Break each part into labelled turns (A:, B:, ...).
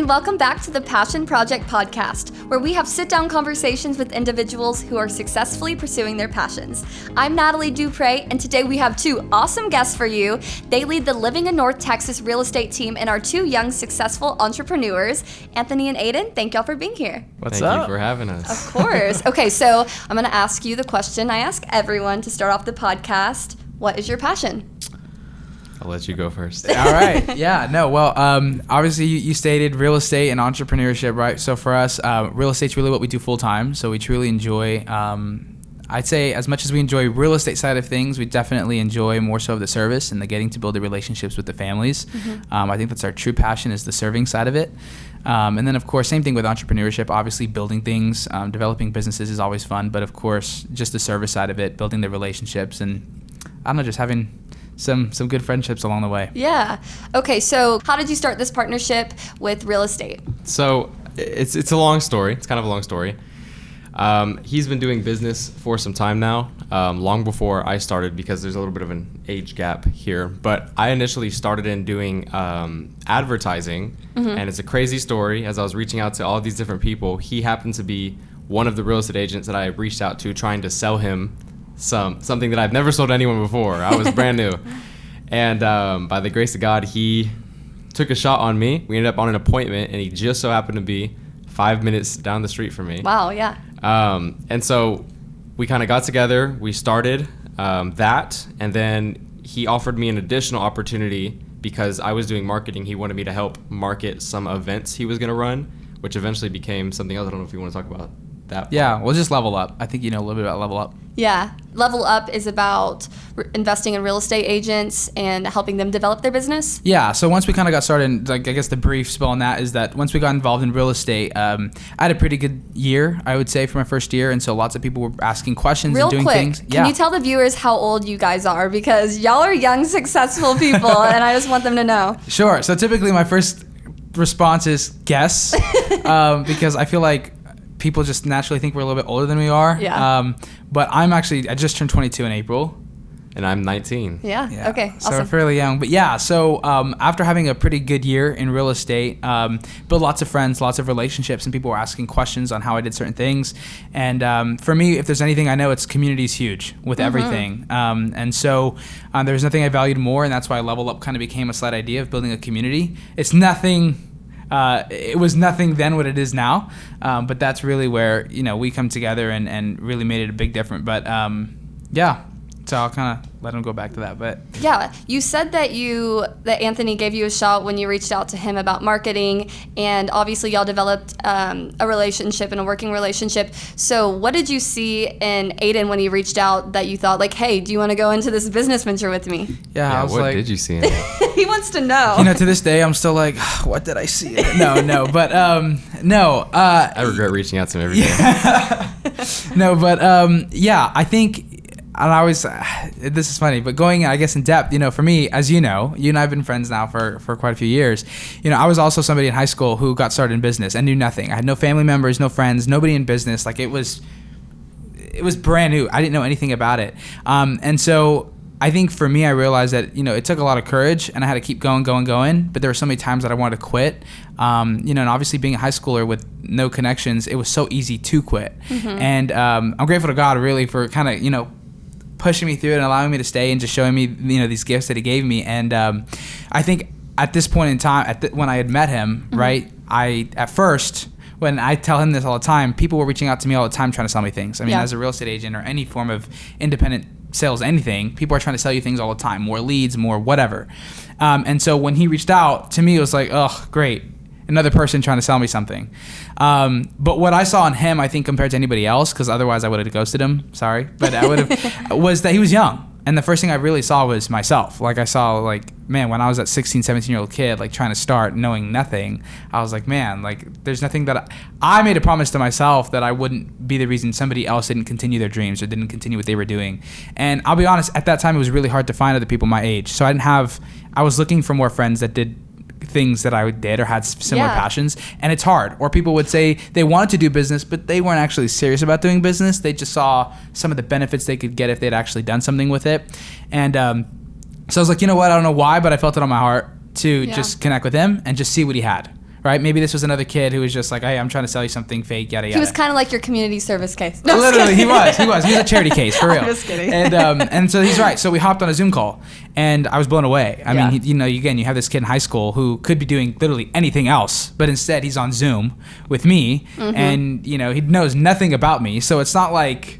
A: and welcome back to the Passion Project podcast, where we have sit-down conversations with individuals who are successfully pursuing their passions. I'm Natalie DuPré, and today we have two awesome guests for you. They lead the Living in North Texas real estate team and are two young, successful entrepreneurs. Anthony and Aiden, thank y'all for being here.
B: Thank you for having us.
A: Of course. Okay, so I'm going to ask you the question I ask everyone to start off the podcast. What is your passion?
B: I'll let you go first.
C: All right. Yeah. No. Well, obviously you stated real estate and entrepreneurship, right? So for us, real estate's really what we do full time. So we truly enjoy. I'd say as much as we enjoy real estate side of things, we definitely enjoy more so of the service and the getting to build the relationships with the families. I think that's our true passion, is the serving side of it. And then of course, same thing with entrepreneurship. Obviously, building things, developing businesses is always fun. But of course, just the service side of it, building the relationships, and I don't know, just having some good friendships along the way.
A: Yeah. Okay, so how did you start this partnership with real estate?
B: So it's a long story. It's kind of a long story. He's been doing business for some time now, long before I started, because there's a little bit of an age gap here. But I initially started in doing advertising, and it's a crazy story. As I was reaching out to all these different people, he happened to be one of the real estate agents that I reached out to, trying to sell him something that I've never sold to anyone before. I was brand new. And by the grace of God, he took a shot on me. We ended up on an appointment, and he just so happened to be 5 minutes down the street from me.
A: Wow, yeah.
B: And so we kind of got together. We started that, and then he offered me an additional opportunity because I was doing marketing. He wanted me to help market some events he was going to run, which eventually became something else. I don't know if you want to talk about that.
C: Yeah, we'll just Level Up. I think you know a little bit about Level Up.
A: Yeah. Level Up is about investing in real estate agents and helping them develop their business.
C: Yeah. So once we kind of got started, like I guess the brief spell on that is that once we got involved in real estate, I had a pretty good year, I would say, for my first year. And so lots of people were asking questions and doing things.
A: Can you tell the viewers how old you guys are? Because y'all are young, successful people, and I just want them to know.
C: Sure. So typically my first response is guess, because I feel like people just naturally think we're a little bit older than we are.
A: Yeah.
C: But I just turned 22 in April.
B: And I'm 19.
A: Yeah. Okay. Awesome.
C: So we're fairly young. But yeah, so after having a pretty good year in real estate, built lots of friends, lots of relationships, and people were asking questions on how I did certain things. And for me, if there's anything I know, it's community is huge with everything. And so there's nothing I valued more, and that's why Level Up kind of became a slight idea of building a community. It's nothing... it was nothing then what it is now, but that's really where we come together and really made it a big difference. But yeah, so I'll kind of let him go back to that. But
A: yeah, you said that Anthony gave you a shot when you reached out to him about marketing, and obviously y'all developed a relationship and a working relationship. So what did you see in Aiden when he reached out that you thought like, hey, do you want to go into this business venture with me?
C: Yeah, I was
B: what
C: like,
B: did you see in it?
A: He wants to know.
C: To this day, I'm still like, what did I see? No, but no.
B: I regret reaching out to him every day.
C: No, but yeah, I think. And I always, this is funny, but going, I guess, in depth, for me, as you and I have been friends now for quite a few years. I was also somebody in high school who got started in business and knew nothing. I had no family members, no friends, nobody in business. Like it was brand new. I didn't know anything about it. And so I think for me, I realized that, it took a lot of courage and I had to keep going. But there were so many times that I wanted to quit. And obviously being a high schooler with no connections, it was so easy to quit. And I'm grateful to God really for kind of, pushing me through it and allowing me to stay and just showing me these gifts that he gave me. And I think at this point in time, when I had met him, right, at first, when I tell him this all the time, people were reaching out to me all the time trying to sell me things. I mean, as a real estate agent or any form of independent sales, anything, people are trying to sell you things all the time, more leads, more whatever. And so when he reached out to me, it was like, oh, great. Another person trying to sell me something. But what I saw in him, I think, compared to anybody else, because otherwise I would have ghosted him, sorry, but I would have, was that he was young. And the first thing I really saw was myself. Like I saw, like, man, when I was that 16, 17-year-old kid, like trying to start, knowing nothing, I was like, man, like there's nothing that I made a promise to myself that I wouldn't be the reason somebody else didn't continue their dreams or didn't continue what they were doing. And I'll be honest, at that time, it was really hard to find other people my age. So I was looking for more friends that did things that I did or had similar passions, and it's hard. Or people would say they wanted to do business, but they weren't actually serious about doing business. They just saw some of the benefits they could get if they'd actually done something with it. And so I was like, you know what? I don't know why, but I felt it on my heart to just connect with him and just see what he had. right? Maybe this was another kid who was just like, hey, I'm trying to sell you something fake, yada, yada.
A: He was kind of like your community service case. No,
C: literally, he was a charity case, for real.
A: I'm just kidding.
C: And so he's right. So we hopped on a Zoom call, and I was blown away. I
A: Yeah.
C: mean, you have this kid in high school who could be doing literally anything else, but instead he's on Zoom with me, and he knows nothing about me. So it's not like,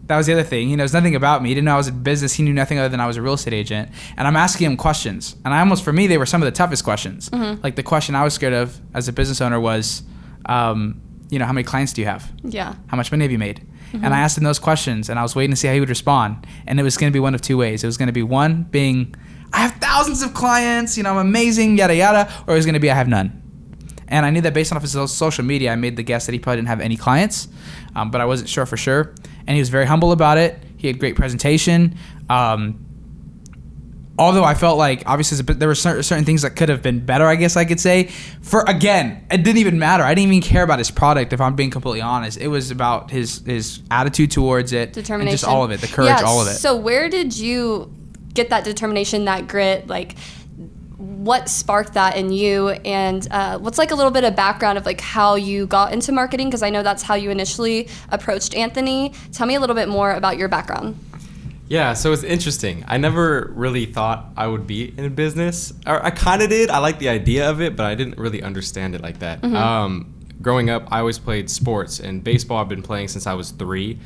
C: that was the other thing. He knows nothing about me. He didn't know I was in business. He knew nothing other than I was a real estate agent. And I'm asking him questions. And for me, they were some of the toughest questions. Like the question I was scared of as a business owner was, how many clients do you have?
A: Yeah.
C: How much money have you made? And I asked him those questions, and I was waiting to see how he would respond. And it was going to be one of two ways. It was going to be one being, I have thousands of clients, I'm amazing, yada, yada. Or it was going to be, I have none. And I knew that based on his social media, I made the guess that he probably didn't have any clients, but I wasn't sure for sure. And he was very humble about it. He had great presentation. Although I felt like, obviously, there were certain things that could have been better, I guess I could say. Again, it didn't even matter. I didn't even care about his product, if I'm being completely honest. It was about his attitude towards it.
A: Determination.
C: And just all of it, the courage, all of it.
A: So where did you get that determination, that grit? Like, what sparked that in you, and what's like a little bit of background of like how you got into marketing, because I know that's how you initially approached Anthony. Tell me a little bit more about your background.
B: Yeah, so it's interesting. I never really thought I would be in business, or I kind of did. I like the idea of it, but I didn't really understand it like that. Growing up, I always played sports, and baseball I've been playing since I was 3.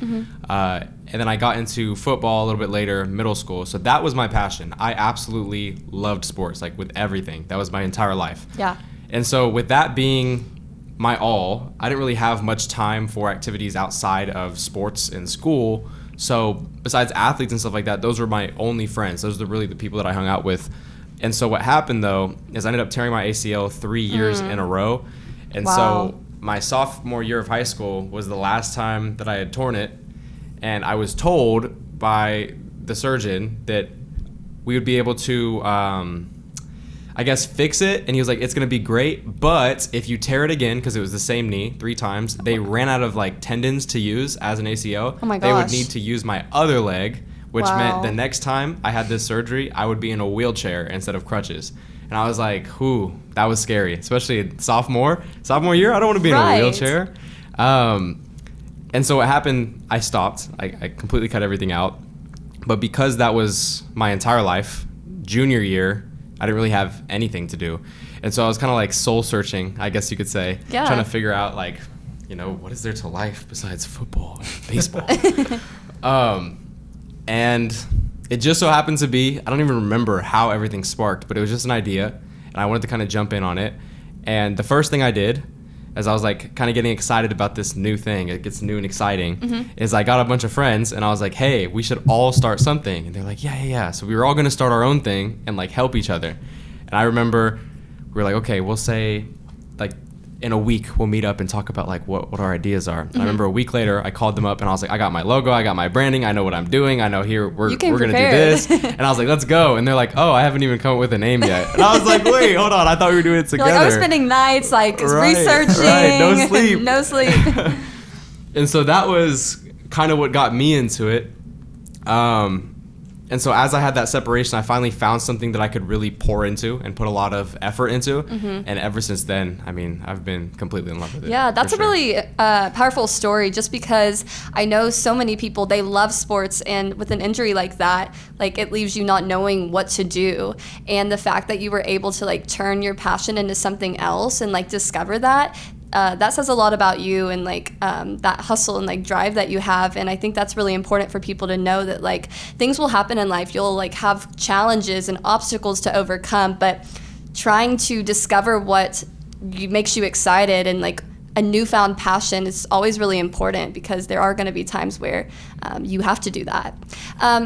B: And then I got into football a little bit later, middle school. So that was my passion. I absolutely loved sports, like with everything. That was my entire life.
A: Yeah.
B: And so with that being my all, I didn't really have much time for activities outside of sports and school. So besides athletes and stuff like that, those were my only friends. Those are really the people that I hung out with. And so what happened though is I ended up tearing my ACL 3 years in a row. And so my sophomore year of high school was the last time that I had torn it. And I was told by the surgeon that we would be able to, fix it. And he was like, it's going to be great. But if you tear it again, because it was the same knee 3 times, they ran out of like tendons to use as an ACO.
A: Oh my
B: They would
A: gosh.
B: need to use my other leg, which meant the next time I had this surgery, I would be in a wheelchair instead of crutches. And I was like, that was scary, especially sophomore year. I don't want to be in a wheelchair. And so what happened, I stopped. I completely cut everything out. But because that was my entire life, junior year, I didn't really have anything to do. And so I was kind of like soul searching, I guess you could say.
A: Yeah.
B: Trying to figure out like, what is there to life besides football and baseball? And it just so happened to be, I don't even remember how everything sparked, but it was just an idea. And I wanted to kind of jump in on it. And the first thing I did, as I was like kind of getting excited about this new thing, it gets new and exciting, is I got a bunch of friends and I was like, hey, we should all start something. And they're like, yeah. So we were all going to start our own thing and like help each other. And I remember we were like, okay, we'll say like in a week we'll meet up and talk about like what our ideas are. And I remember a week later I called them up and I was like, I got my logo, I got my branding, I know what I'm doing, I know here we're going to do this. And I was like, let's go. And they're like, oh, I haven't even come up with a name yet. And I was like, wait, hold on, I thought we were doing it together.
A: You're like, I was spending nights like researching.
B: Right, no sleep.
A: No sleep.
B: And so that was kind of what got me into it. And so as I had that separation, I finally found something that I could really pour into and put a lot of effort into. And ever since then, I mean, I've been completely in love with it.
A: Yeah, that's a really powerful story, just because I know so many people, they love sports, and with an injury like that, like it leaves you not knowing what to do. And the fact that you were able to like turn your passion into something else and like discover that says a lot about you and like that hustle and like drive that you have. And I think that's really important for people to know, that like things will happen in life. You'll like have challenges and obstacles to overcome, but trying to discover what makes you excited and like a newfound passion is always really important, because there are going to be times where you have to do that.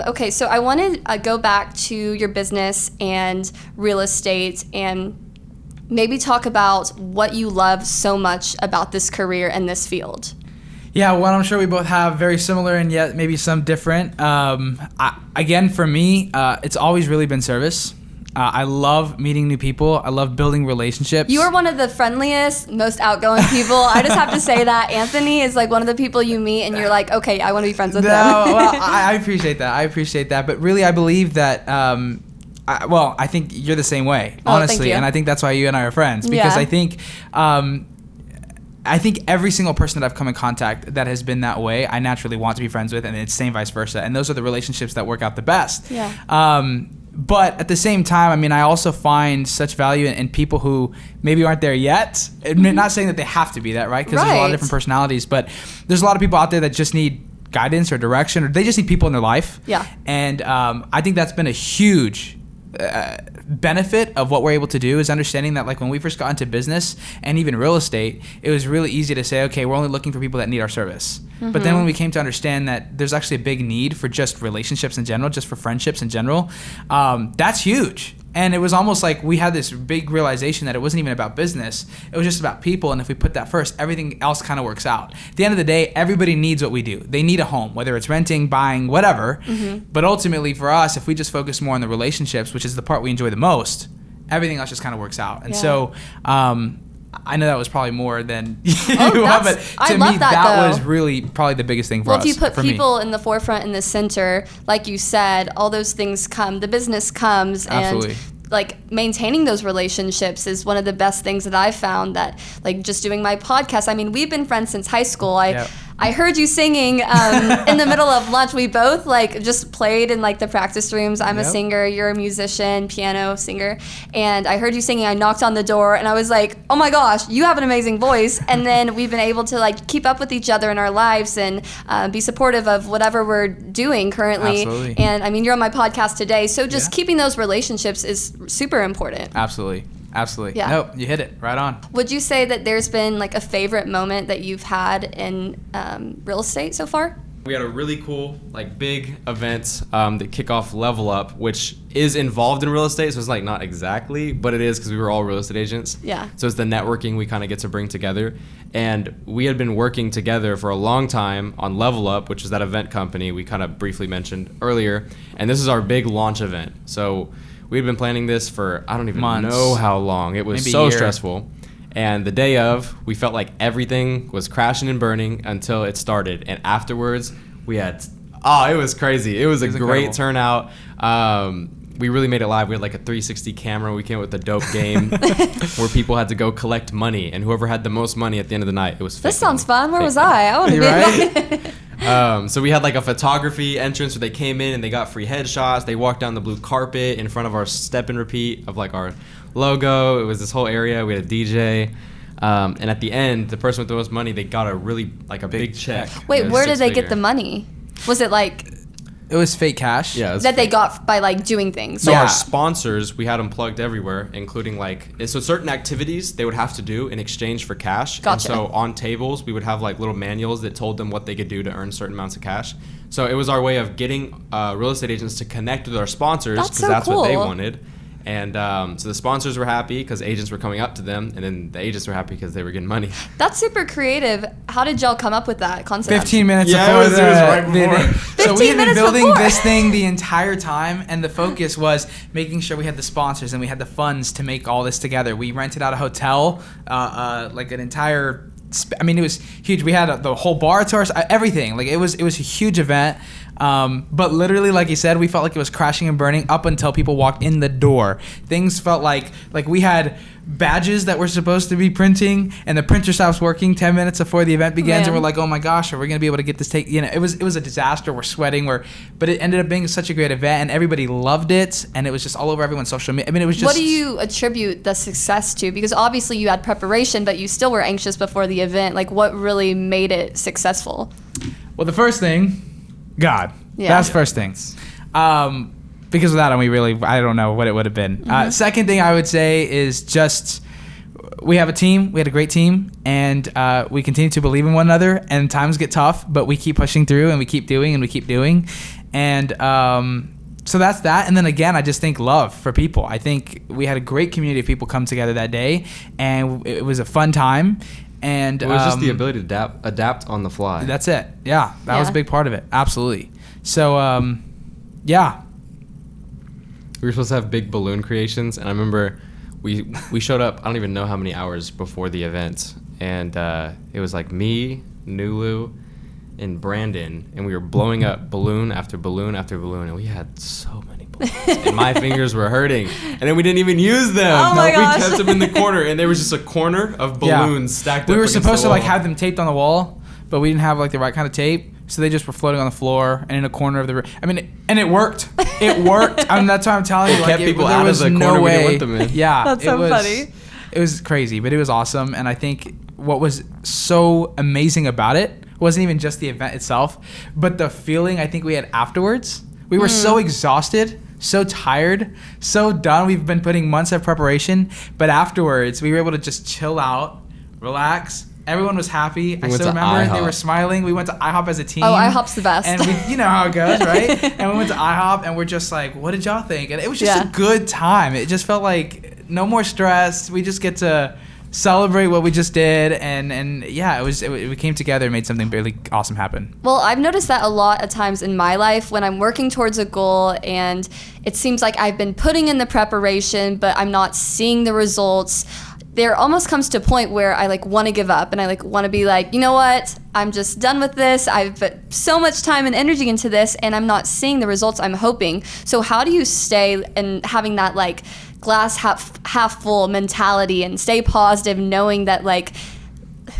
A: Okay, so I want to go back to your business and real estate, and maybe talk about what you love so much about this career and this field.
C: Yeah, well, I'm sure we both have very similar and yet maybe some different. Again, for me, it's always really been service. I love meeting new people. I love building relationships.
A: You are one of the friendliest, most outgoing people. I just have to say that. Anthony is like one of the people you meet and you're like, okay, I want to be friends with him.
C: Well, I appreciate that. But really, I believe that I think you're the same way,
A: Oh, thank
C: honestly,
A: you.
C: and I think that's why you and I are friends, because
A: Yeah.
C: I think every single person that I've come in contact that has been that way, I naturally want to be friends with, and it's same vice versa. And those are the relationships that work out the best.
A: Yeah.
C: But at the same time, I mean, I also find such value in people who maybe aren't there yet. Not saying that they have to be that, right? Because there's a lot of
A: Right.
C: different personalities, but there's a lot of people out there that just need guidance or direction, or they just need people in their life.
A: Yeah.
C: And I think that's been a huge benefit of what we're able to do, is understanding that, like, when we first got into business and even real estate, it was really easy to say, okay, we're only looking for people that need our service. But then when we came to understand that there's actually a big need for just relationships in general, just for friendships in general, that's huge. And it was almost like we had this big realization that it wasn't even about business. It was just about people. And if we put that first, everything else kind of works out. At the end of the day, everybody needs what we do. They need a home, whether it's renting, buying, whatever. But ultimately for us, if we just focus more on the relationships, which is the part we enjoy the most, everything else just kind of works out. And
A: Yeah.
C: so I know that was probably more than you
A: that's-
C: but
A: I
C: to
A: love
C: me,
A: that,
C: that was
A: though.
C: really probably the biggest thing for
A: Well,
C: us.
A: if you put
C: for me.
A: people in the forefront, in the center, like you said, all those things come, the business comes.
C: Absolutely.
A: And like maintaining those relationships is one of the best things that I've found, that like just doing my podcast. I mean, we've been friends since high school.
C: Yep.
A: I heard you singing in the middle of lunch. We both like just played in like the practice rooms. I'm a
C: Yep.
A: singer, you're a musician, piano singer. And I heard you singing. I knocked on the door and I was like, oh my gosh, you have an amazing voice. And then we've been able to like keep up with each other in our lives and be supportive of whatever we're doing currently.
C: Absolutely.
A: And I mean, you're on my podcast today. So just
C: Yeah.
A: keeping those relationships is super important.
C: Absolutely.
A: Yeah.
C: Nope, you hit it right on.
A: Would you say that there's been like a favorite moment that you've had in real estate so far?
B: We had a really cool, like, big event that kick off Level Up, which is involved in real estate. So it's like not exactly, but it is, because we were all real estate agents.
A: Yeah.
B: So it's the networking we kind of get to bring together. And we had been working together for a long time on Level Up, which is that event company we kind of briefly mentioned earlier. And this is our big launch event. So we'd been planning this for, I don't even
C: Months.
B: know how long. It was
C: Maybe a
B: so
C: year.
B: stressful. And the day of, we felt like everything was crashing and burning until it started. And afterwards, we had, it was crazy. It was a great
C: incredible.
B: turnout. We really made it live. We had like a 360 camera. We came up with a dope game where people had to go collect money. And whoever had the most money at the end of the night, it was fake
A: This sounds
B: money.
A: fun. Where
B: Fake
A: was
B: money.
A: I? I want to be
C: Right?
B: So we had like a photography entrance where they came in and they got free headshots. They walked down the blue carpet in front of our step and repeat of like our logo. It was this whole area. We had a DJ. And at the end, the person with the most money, they got a really like a big check.
A: Wait,
B: It was
A: where did they get
B: six-figure.
A: the money? Was it like
C: It was fake cash.
B: Yeah, it was
A: that they
B: fake.
A: got by like doing things?
B: So
C: Yeah.
B: our sponsors, we had them plugged everywhere, including like, so certain activities they would have to do in exchange for cash.
A: Gotcha.
B: And so on tables, we would have like little manuals that told them what they could do to earn certain amounts of cash. So it was our way of getting real estate agents to connect with our sponsors,
A: That's
B: because
A: so
B: that's what they
A: cool.
B: wanted. And so the sponsors were happy because agents were coming up to them, and then the agents were happy because they were getting money.
A: That's super creative. How did y'all come up with that concept?
C: 15 minutes
B: Yeah,
C: before
B: it was right
C: the
B: before.
C: event. So
A: 15
C: we had been
A: minutes
C: building
A: before.
C: this thing the entire time, and the focus was making sure we had the sponsors and we had the funds to make all this together. We rented out a hotel, like an entire. I mean, it was huge. We had the whole bar to us, everything. Like it was a huge event. But literally, like you said, we felt like it was crashing and burning up until people walked in the door. Things felt like we had badges that we're supposed to be printing, and the printer stops working 10 minutes before the event begins, and
A: Man.
C: we're like, oh my gosh, are we gonna be able to get this take? You know, it was a disaster. We're sweating. But it ended up being such a great event, and everybody loved it, and it was just all over everyone's social media. I mean, it was just.
A: What do you attribute the success to? Because obviously you had preparation, but you still were anxious before the event. Like, what really made it successful?
C: Well, the first thing, God.
A: Yeah.
C: That's the first thing. Because without him, I don't know what it would have been. Second thing I would say is just we have a team. We had a great team, and we continue to believe in one another. And times get tough, but we keep pushing through, and we keep doing, and we keep doing. And so that's that. And then again, I just think love for people. I think we had a great community of people come together that day, and it was a fun time. And
B: It was just the ability to adapt on the fly.
C: that's it. Yeah, that was a
A: Yeah.
C: big part of it. Absolutely. So, yeah.
B: We were supposed to have big balloon creations, and I remember we showed up, I don't even know how many hours before the event, and it was like me, Nulu, and Brandon, and we were blowing up balloon after balloon after balloon, and we had so many balloons. and my fingers were hurting. And then we didn't even use them.
A: Oh my gosh.
B: We kept them in the corner, and there was just a corner of balloons stacked up.
C: We were
B: against
C: supposed
B: the
C: to like
B: wall.
C: have them taped on the wall, but we didn't have like the right kind of tape. So they just were floating on the floor and in a corner of the room. I mean, and it worked. It worked. I mean, that's why I'm telling you.
B: It kept people
C: there
B: out of
C: was
B: the
C: no
B: corner we
C: way.
B: didn't want them in.
C: Yeah,
A: That's so funny.
C: It was crazy, but it was awesome. And I think what was so amazing about it wasn't even just the event itself, but the feeling I think we had afterwards. We were so exhausted, so tired, so done. We've been putting months of preparation, but afterwards we were able to just chill out, relax. Everyone was happy. I
B: went
C: still
B: to
C: remember they
B: IHOP.
C: were smiling. We went to IHOP as a team.
A: Oh, IHOP's the best.
C: And we, you know how it goes, right? And we went to IHOP and we're just like, what did y'all think? And it was just a good time. It just felt like no more stress. We just get to celebrate what we just did. And yeah, we came together and made something really awesome happen.
A: Well, I've noticed that a lot of times in my life when I'm working towards a goal and it seems like I've been putting in the preparation, but I'm not seeing the results. There almost comes to a point where I like want to give up and I like want to be like, you know what? I'm just done with this. I've put so much time and energy into this and I'm not seeing the results I'm hoping. So how do you stay and having that like glass half full mentality and stay positive knowing that like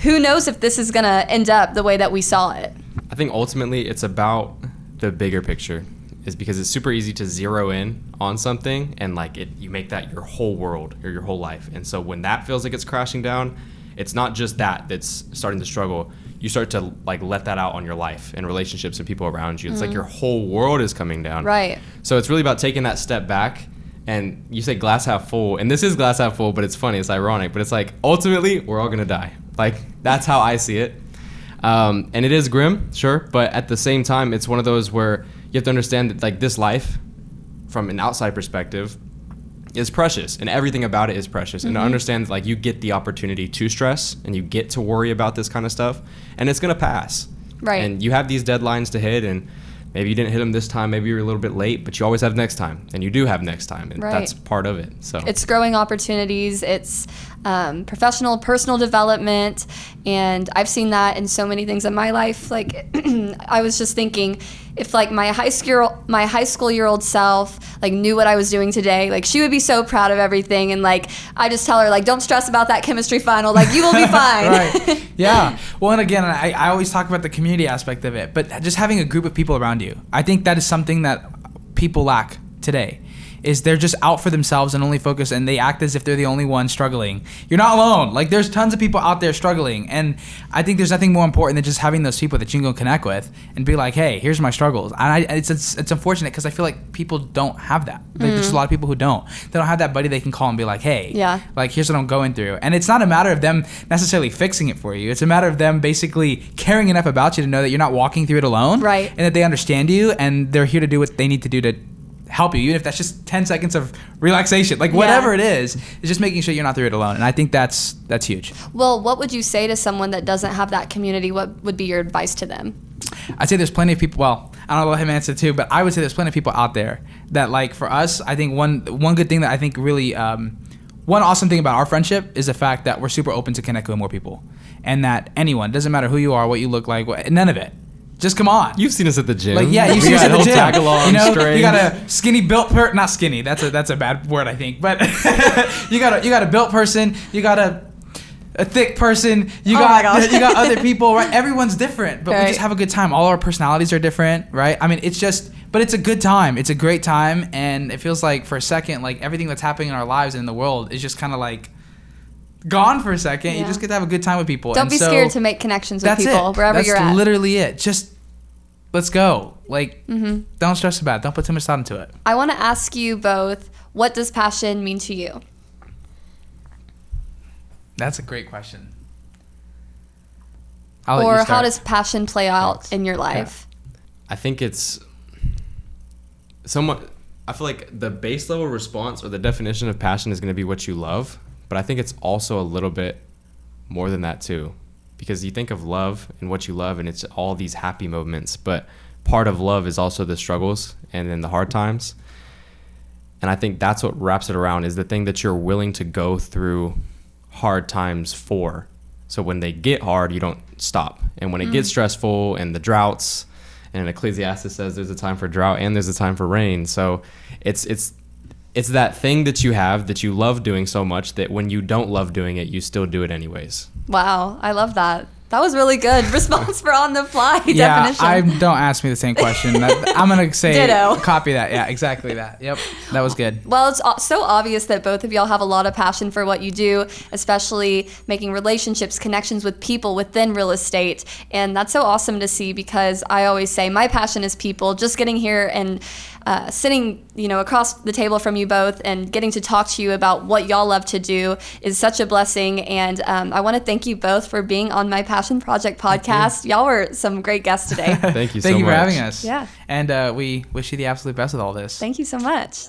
A: who knows if this is going to end up the way that we saw it?
B: I think ultimately it's about the bigger picture, is because it's super easy to zero in on something and like you make that your whole world or your whole life. And so when that feels like it's crashing down, it's not just that's starting to struggle. You start to like let that out on your life and relationships and people around you. It's like your whole world is coming down.
A: Right.
B: So it's really about taking that step back. And you say glass half full, and this is glass half full, but it's funny, it's ironic, but it's like ultimately we're all gonna die. Like that's how I see it. And it is grim, sure, but at the same time, it's one of those where you have to understand that like this life, from an outside perspective, is precious, and everything about it is precious. And to understand that, like you get the opportunity to stress, and you get to worry about this kind of stuff, and it's gonna pass.
A: Right.
B: And you have these deadlines to hit, and maybe you didn't hit them this time, maybe you're a little bit late, but you always have next time, and you do have next time, and
A: Right.
B: that's part of it. So
A: It's growing opportunities. It's professional, personal development, and I've seen that in so many things in my life. Like, I was just thinking, if like my high school year old self like knew what I was doing today, like she would be so proud of everything. And like I just tell her like, don't stress about that chemistry final. Like you will be fine.
C: Right. Yeah. Well, and again, I always talk about the community aspect of it, but just having a group of people around you, I think that is something that people lack today. Is they're just out for themselves and only focus, and they act as if they're the only one struggling. You're not alone. Like there's tons of people out there struggling, and I think there's nothing more important than just having those people that you can go connect with and be like, hey, here's my struggles. And it's unfortunate because I feel like people don't have that. Like, there's a lot of people who don't. They don't have that buddy they can call and be like, hey, like here's what I'm going through. And it's not a matter of them necessarily fixing it for you. It's a matter of them basically caring enough about you to know that you're not walking through it alone,
A: right?
C: And that they understand you and they're here to do what they need to do to help you, even if that's just 10 seconds of relaxation, like whatever it is, it's just making sure you're not through it alone. And I think that's huge.
A: Well, what would you say to someone that doesn't have that community? What would be your advice to them?
C: I'd say there's plenty of people, well, I don't know, let him answer too, but I would say there's plenty of people out there that, like, for us, I think one good thing that I think really, one awesome thing about our friendship is the fact that we're super open to connect with more people. And that anyone, doesn't matter who you are, what you look like, none of it. Just come on.
B: You've seen us at the gym.
C: Like, yeah, you've seen us at the gym.
B: Tag-along
C: you know,
B: strength.
C: you got a skinny built not skinny. That's a bad word, I think. But you got a built person. You got a thick person. You got other people. Right? Everyone's different, but we just have a good time. All our personalities are different, right? I mean, but it's a good time. It's a great time, and it feels like for a second, like everything that's happening in our lives and in the world is just kind of like gone for a second. You just get to have a good time with people.
A: Don't be scared to make connections with people wherever you're at.
C: That's literally it. Just let's go. Like, don't stress about it. Don't put too much thought into it.
A: I want to ask you both, what does passion mean to you?
C: That's a great question.
A: Or how does passion play out in your life?
B: I think it's somewhat, I feel like the base level response or the definition of passion is going to be what you love. But I think it's also a little bit more than that too. Because you think of love and what you love and it's all these happy moments. But part of love is also the struggles and then the hard times. And I think that's what wraps it around, is the thing that you're willing to go through hard times for. So when they get hard, you don't stop. And when it gets stressful and the droughts And Ecclesiastes says there's a time for drought and there's a time for rain. So it's that thing that you have that you love doing so much that when you don't love doing it, you still do it anyways.
A: Wow, I love that. That was really good response for on the fly
C: definition.
A: definition.
C: Don't ask me the same question. I'm gonna say
A: Ditto.
C: Copy that. Yeah, exactly that. Yep, that was good.
A: Well, it's so obvious that both of y'all have a lot of passion for what you do, especially making relationships, connections with people within real estate. And that's so awesome to see, because I always say my passion is people. Just getting here and sitting, across the table from you both and getting to talk to you about what y'all love to do is such a blessing. And I want to thank you both for being on my Passion Project podcast. Y'all were some great guests today.
B: Thank you so much.
C: Thank you for having us.
A: Yeah.
C: And we wish you the absolute best with all this.
A: Thank you so much.